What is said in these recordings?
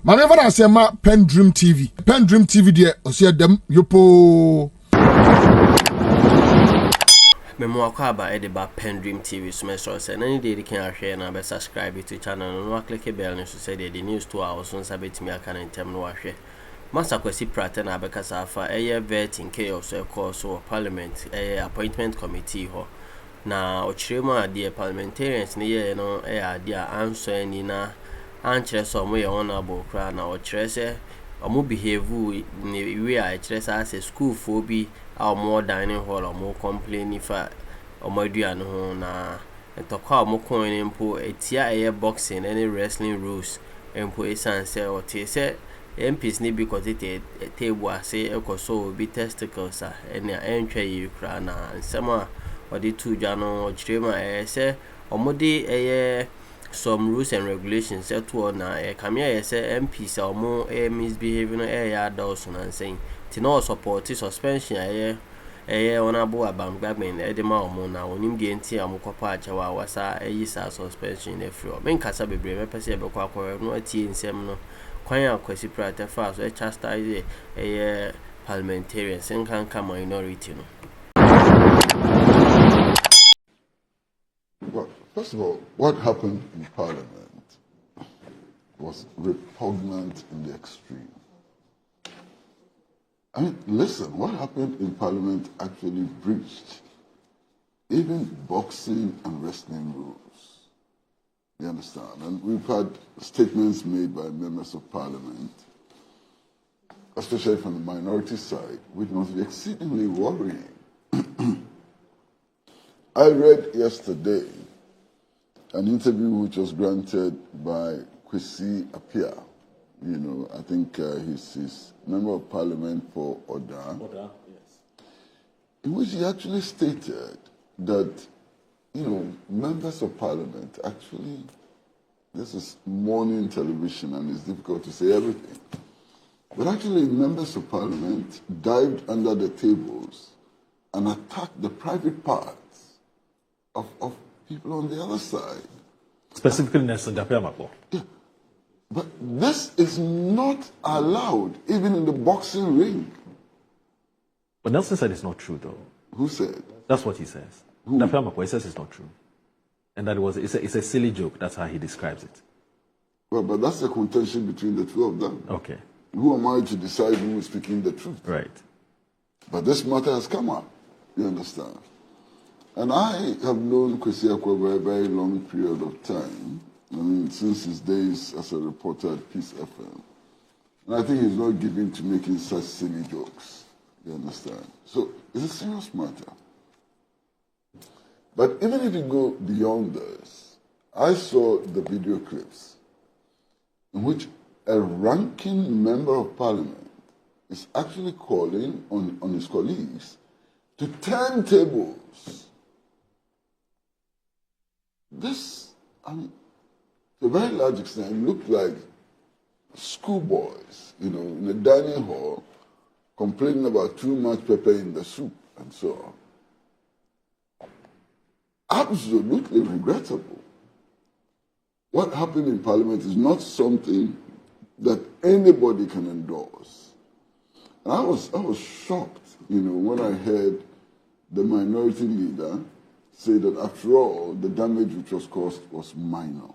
Maneva na se ma PENDREAM TV. PENDREAM TV de o se dem yopo. Memo akwaba e de ba PENDREAM TV so me so say na ni de kan ahwe na be subscribe to channel no click bell no so say the news to house on sabetimi aka na ntem no ahwe. Master Kwesi Pratt na be kasa afa vetting chaos e course of parliament appointment committee ho. Na ochirema ade parliamentarians ne ye no ade answer ni na ankyere so mo ye honorable kra na ochire se omo behave ni we a kyere sa as school fo bi a omo dining hall omo complain ifa omo aduane ho na etokwa omo coin mpo etia boxing any wrestling rules mpo esanse ote se MPs ni bi kote table ase ekoso bi testicles a ene entwa yi kra na nsema odi tuja no ochirema se omode some rules and regulations set to na kamia say MPs omo misbehaving ya adults na saying ti no support suspension honorable abamgbagben edema omo na onim de enti amokopa achawa wasa sa suspension e free men kasa bebre me pese e be kwa akwa no atie nsem no kwan ya Kwesi Pratt fa so chastise parliamentarians nkanka minority no. Well, first of all, what happened in Parliament was repugnant in the extreme. I mean, listen, what happened in Parliament actually breached even boxing and wrestling rules. You understand? And we've had statements made by members of Parliament, especially from the minority side, which must be exceedingly worrying. I read yesterday an interview which was granted by Kwesi Apia. You know, I think he's member of Parliament for Oda. Oda, yes. In which he actually stated that, you know, members of Parliament actually, this is morning television and it's difficult to say everything, but actually members of Parliament dived under the tables and attacked the private parts of people on the other side. Specifically Nelson Dapiamako. Yeah. But this is not allowed even in the boxing ring. But Nelson said it's not true, though. Who said? That's what he says. Dapiamako, he says it's not true. And that it's a silly joke. That's how he describes it. Well, but that's the contention between the two of them. Okay. Who am I to decide who is speaking the truth? Right. But this matter has come up. You understand? And I have known Kwesi Apia for a very long period of time. I mean, since his days as a reporter at Peace FM. And I think he's not given to making such silly jokes. You understand? So it's a serious matter. But even if you go beyond this, I saw the video clips in which a ranking member of Parliament is actually calling on his colleagues to turn tables. This, I mean, to a very large extent, it looked like schoolboys, you know, in the dining hall, complaining about too much pepper in the soup and so on. Absolutely regrettable. What happened in Parliament is not something that anybody can endorse. And I was shocked, you know, when I heard the minority leader say that after all, the damage which was caused was minor.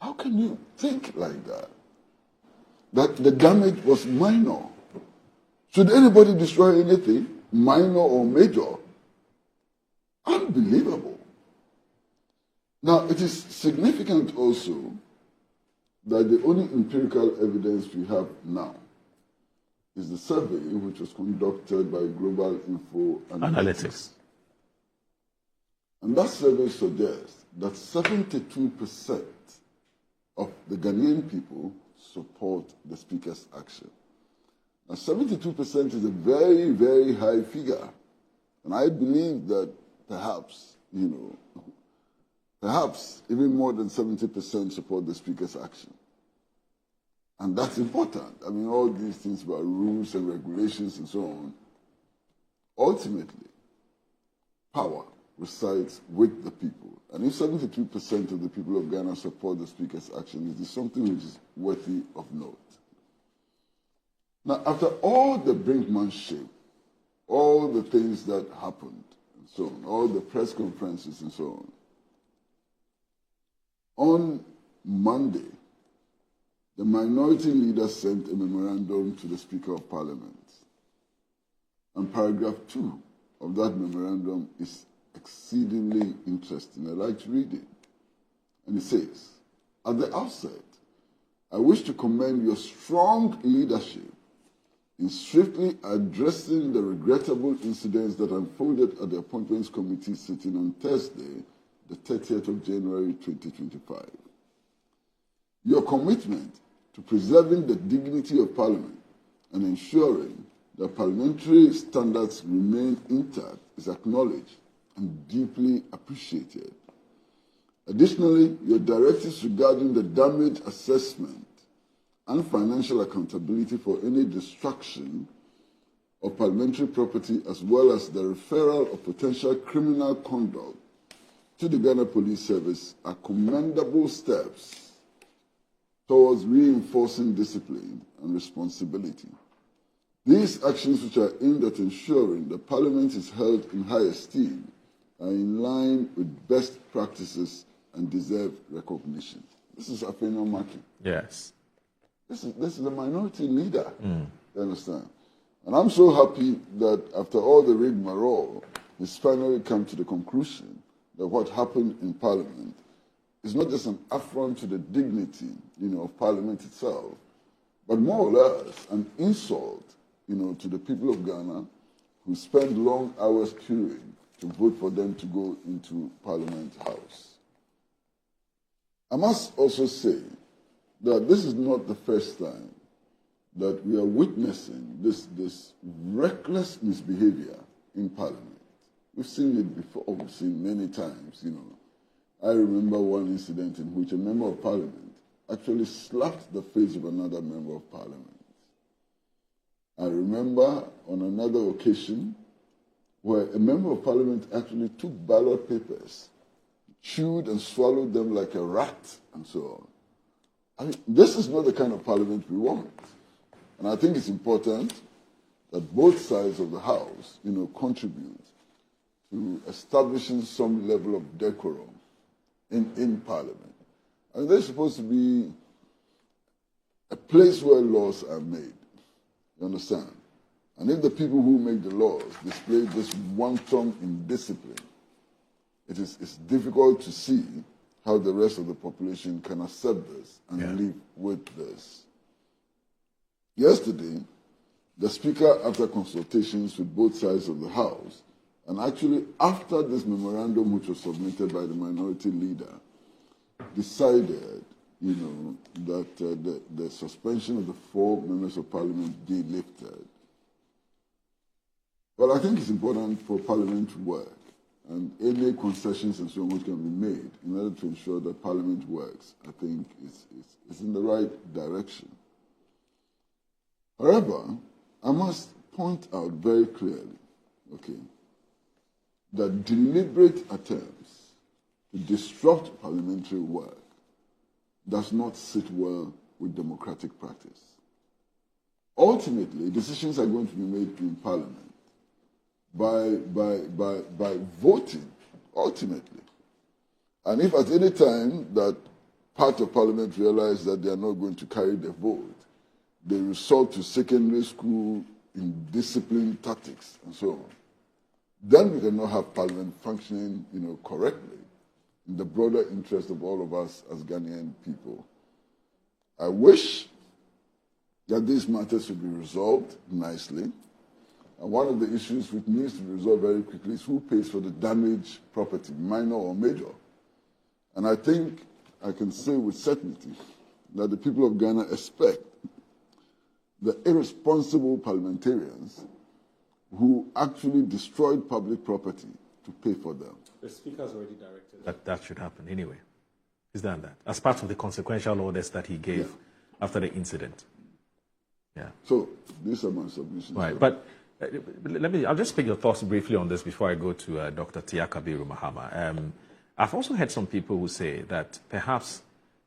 How can you think like that? That the damage was minor? Should anybody destroy anything, minor or major? Unbelievable. Now, it is significant also that the only empirical evidence we have now is the survey which was conducted by Global Info Analytics. And that survey suggests that 72% of the Ghanaian people support the Speaker's action. Now, 72% is a very, very high figure. And I believe that perhaps, you know, perhaps even more than 70% support the Speaker's action. And that's important. I mean, all these things about rules and regulations and so on, ultimately, power resides with the people. And if 73% of the people of Ghana support the Speaker's action, it is something which is worthy of note. Now, after all the brinkmanship, all the things that happened, and so on, all the press conferences and so on Monday, the minority leader sent a memorandum to the Speaker of Parliament. And paragraph 2 of that memorandum is exceedingly interesting. I'd like to read it. And it says, at the outset, I wish to commend your strong leadership in swiftly addressing the regrettable incidents that unfolded at the Appointments Committee sitting on Thursday, the 30th of January 2025. Your commitment to preserving the dignity of Parliament and ensuring that parliamentary standards remain intact is acknowledged and deeply appreciated. Additionally, your directives regarding the damage assessment and financial accountability for any destruction of parliamentary property, as well as the referral of potential criminal conduct to the Ghana Police Service, are commendable steps towards reinforcing discipline and responsibility. These actions, which are aimed at ensuring that Parliament is held in high esteem, are in line with best practices and deserve recognition. This is Afenyo Maki. Yes. This is a minority leader. You understand? And I'm so happy that after all the rigmarole, he's finally come to the conclusion that what happened in Parliament is not just an affront to the dignity, of Parliament itself, but more or less an insult, to the people of Ghana who spend long hours queuing to vote for them to go into Parliament House. I must also say that this is not the first time that we are witnessing this reckless misbehavior in Parliament. We've seen it before, we've seen many times, I remember one incident in which a member of Parliament actually slapped the face of another member of Parliament. I remember on another occasion where a member of Parliament actually took ballot papers, chewed and swallowed them like a rat, and so on. I mean, this is not the kind of Parliament we want. And I think it's important that both sides of the House, contribute to establishing some level of decorum in Parliament. And there's supposed to be a place where laws are made. You understand? And if the people who make the laws display this wanton indiscipline, it's difficult to see how the rest of the population can accept this and live with this. Yesterday, the Speaker, after consultations with both sides of the House, and actually after this memorandum which was submitted by the minority leader, decided that the suspension of the 4 members of Parliament be lifted. Well, I think it's important for Parliament to work, and any concessions and so on which can be made in order to ensure that Parliament works, I think is in the right direction. However, I must point out very clearly, that deliberate attempts to disrupt parliamentary work does not sit well with democratic practice. Ultimately, decisions are going to be made in Parliament by voting, ultimately. And if at any time that part of Parliament realize that they are not going to carry the vote, they resort to secondary school indiscipline tactics and so on, then we cannot have Parliament functioning, correctly in the broader interest of all of us as Ghanaian people. I wish that these matters should be resolved nicely. And one of the issues which needs to be resolved very quickly is who pays for the damaged property, minor or major. And I think I can say with certainty that the people of Ghana expect the irresponsible parliamentarians who actually destroyed public property to pay for them. The Speaker has already directed that should happen anyway. He's done that as part of the consequential orders that he gave after the incident. Yeah. So these are my submissions. Right, but I'll just pick your thoughts briefly on this before I go to Dr. Tia Kabiru Mahama. I've also heard some people who say that perhaps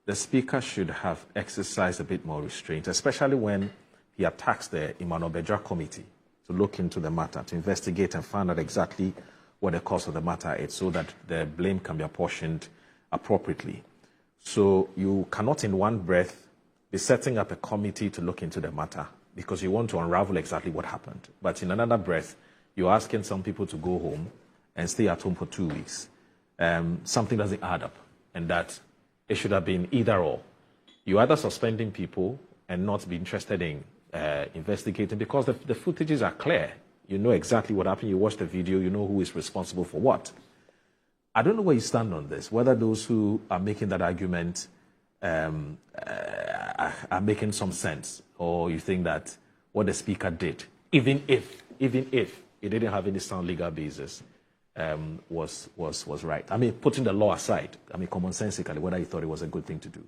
the Speaker should have exercised a bit more restraint, especially when he attacks the Emmanuel Bedra Committee to look into the matter, to investigate and find out exactly what the cause of the matter is so that the blame can be apportioned appropriately. So you cannot in one breath be setting up a committee to look into the matter because you want to unravel exactly what happened. But in another breath, you're asking some people to go home and stay at home for 2 weeks. Something doesn't add up, and that it should have been either or. You're either suspending people and not be interested in investigating because the footages are clear. You know exactly what happened. You watch the video. You know who is responsible for what. I don't know where you stand on this, whether those who are making that argument are making some sense, or you think that what the Speaker did, even if it didn't have any sound legal basis, was right. I mean, putting the law aside, I mean, commonsensically, whether you thought it was a good thing to do.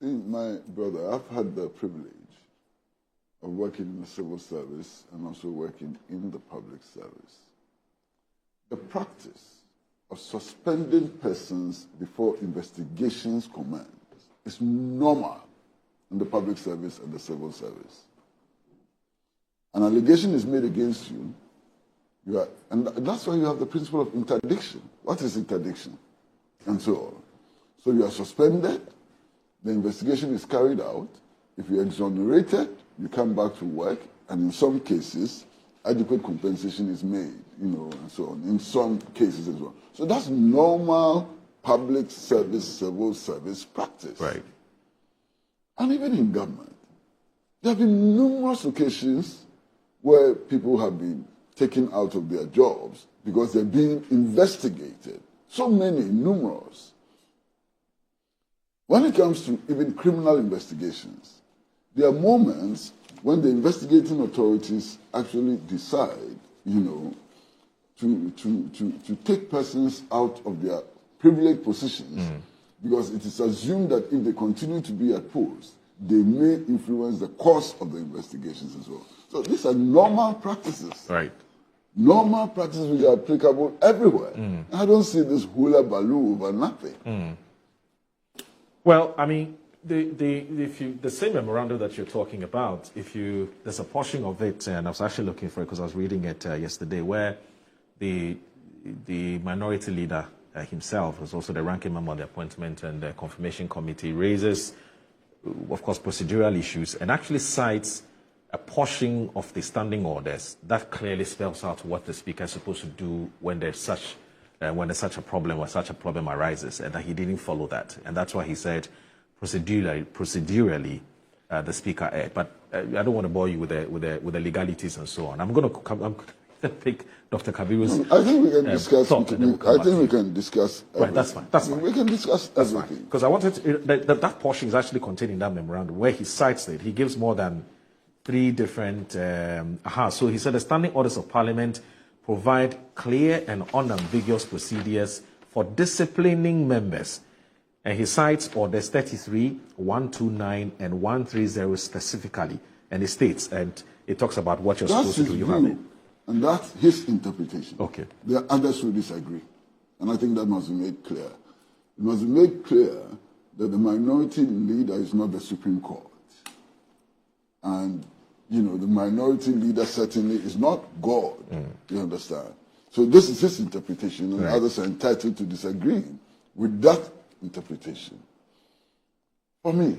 My brother, I've had the privilege of working in the civil service and also working in the public service. The practice of suspending persons before investigations commence is normal in the public service and the civil service. An allegation is made against you, and that's why you have the principle of interdiction. What is interdiction? And so on. So you are suspended, the investigation is carried out. If you're exonerated, you come back to work, and in some cases, adequate compensation is made, and so on, in some cases as well. So that's normal public service, civil service practice. Right. And even in government, there have been numerous occasions where people have been taken out of their jobs because they're being investigated. So many, numerous. When it comes to even criminal investigations, there are moments when the investigating authorities actually decide, to take persons out of their privileged positions because it is assumed that if they continue to be at post, they may influence the course of the investigations as well. So these are normal practices. Right. Normal practices which are applicable everywhere. I don't see this hula baloo over nothing. Well, I mean, the same memorandum that you're talking about, there's a portion of it, and I was actually looking for it because I was reading it yesterday, where the minority leader himself, who's also the ranking member of the Appointment and the Confirmation Committee, raises, of course, procedural issues and actually cites a portion of the standing orders that clearly spells out what the Speaker is supposed to do when there's such a problem or such a problem arises, and that he didn't follow that, and that's why he said procedurally the Speaker erred. But I don't want to bore you with the legalities and so on. I'm going to pick Dr. Kabiru's. I think we can discuss. We can discuss. Right, that's fine. That's fine. We can discuss everything. Because I wanted that portion is actually contained in that memorandum where he cites it. He gives more than 3 different. So he said the standing orders of Parliament provide clear and unambiguous procedures for disciplining members. And he cites orders 33, 129, and 130 specifically. And it states, and it talks about what you're supposed to do. You have it. And that's his interpretation. Okay. There are others who disagree. And I think that must be made clear. It must be made clear that the minority leader is not the Supreme Court. And, the minority leader certainly is not God. You understand? So this is his interpretation, and others are entitled to disagree with that interpretation. For me,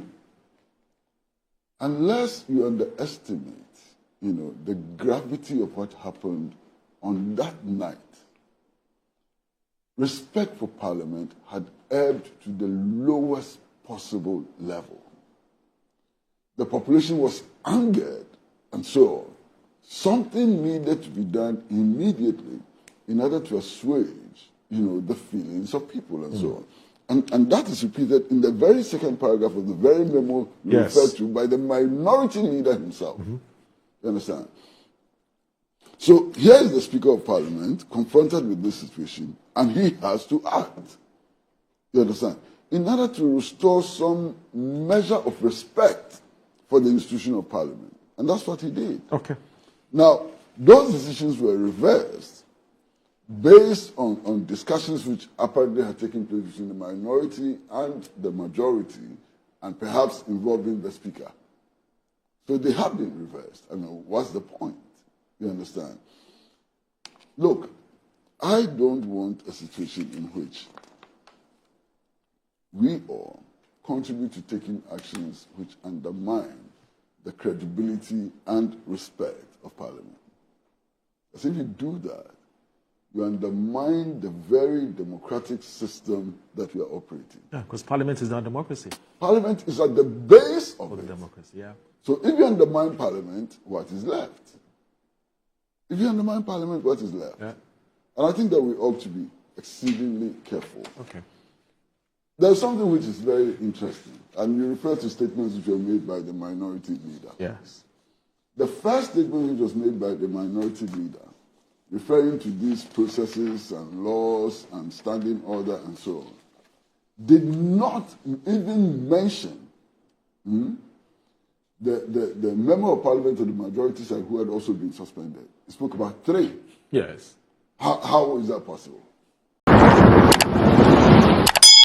unless you underestimate, the gravity of what happened on that night, respect for Parliament had ebbed to the lowest possible level. The population was angered, and so something needed to be done immediately in order to assuage, the feelings of people and so on. And that is repeated in the very second paragraph of the very memo referred to by the minority leader himself. You understand? So here is the Speaker of Parliament confronted with this situation, and he has to act. You understand? In order to restore some measure of respect for the institution of Parliament. And that's what he did. Okay. Now, those decisions were reversed based on discussions which apparently had taken place between the minority and the majority, and perhaps involving the speaker. So they have been reversed. I mean, what's the point? You understand? Look, I don't want a situation in which we all contribute to taking actions which undermine the credibility and respect of Parliament. Because if you do that, you undermine the very democratic system that we are operating. Yeah, because Parliament is not democracy. Parliament is at the base of the it. Democracy, yeah. So if you undermine Parliament, what is left? If you undermine Parliament, what is left? Yeah. And I think that we ought to be exceedingly careful. Okay. There's something which is very interesting, and you refer to statements which were made by the minority leader. Yes. The first statement which was made by the minority leader, referring to these processes and laws and standing order and so on, did not even mention the member of parliament of the majority side who had also been suspended. He spoke about 3. Yes. How is that possible?